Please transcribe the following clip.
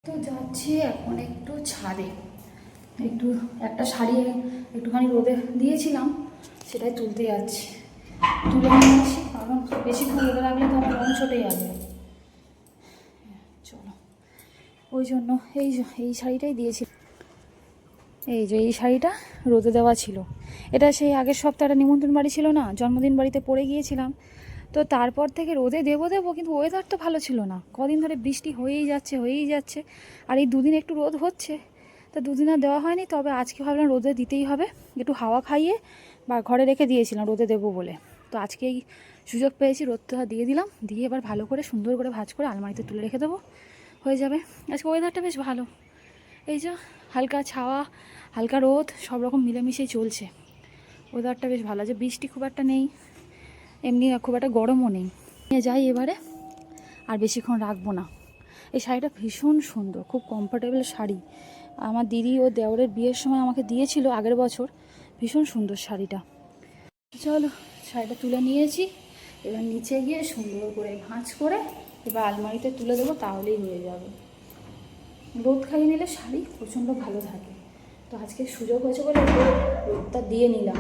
তো যাচ্ছি এখন একটু ছাদে, একটু একটা শাড়ি একটুখানি রোদে দিয়েছিলাম, সেটাই তুলতে যাচ্ছি। তুলে নিয়ে আসি, কারণ বেশিক্ষণ রোদে রাখলে তো আমার রং ছুটে যাবে। চলো, ওই জন্য এই শাড়িটাই দিয়েছি। এই শাড়িটা রোদে দেওয়া ছিল। এটা সেই আগের সপ্তাহে নিমন্ত্রণ বাড়ি ছিল না, জন্মদিন বাড়িতে পরে গিয়েছিলাম। তো তারপর থেকে রোদে দেবো কিন্তু ওয়েদার তো ভালো ছিল না, কদিন ধরে বৃষ্টি হয়েই যাচ্ছে। আর এই দুদিন একটু রোদ হচ্ছে, তো দুদিন আর দেওয়া হয়নি। তবে আজকে ভাবলাম রোদে দিতেই হবে, একটু হাওয়া খাইয়ে বা ঘরে রেখে দিয়েছিলাম রোদে দেবো বলে। তো আজকে এই সুযোগ পেয়েছি, রোদটা দিয়ে দিলাম, দিয়ে এবার ভালো করে সুন্দর করে ভাঁজ করে আলমারিতে তুলে রেখে দেবো, হয়ে যাবে। আজকে ওয়েদারটা বেশ ভালো, এই যে হালকা ছাওয়া হালকা রোদ সব রকম মিলেমিশেই চলছে। ওয়েদারটা বেশ ভালো, যে বৃষ্টি খুব একটা নেই, এমনি খুব একটা গরমও নেই। নিয়ে যাই এবারে, আর বেশিক্ষণ রাখবো না। এই শাড়িটা ভীষণ সুন্দর, খুব কমফোর্টেবল শাড়ি। আমার দিদি ও দেওরের বিয়ের সময় আমাকে দিয়েছিল আগের বছর, ভীষণ সুন্দর শাড়িটা। চলো, শাড়িটা তুলে নিয়েছি, এবার নিচে গিয়ে সুন্দর করে ভাঁজ করে এবার আলমারিতে তুলে দেবো, তাহলেই হয়ে যাবে। রোদ খাইয়ে নিলে শাড়ি প্রচণ্ড ভালো থাকে, তো আজকে সুযোগ হয়েছে বলে রোদটা দিয়ে নিলাম।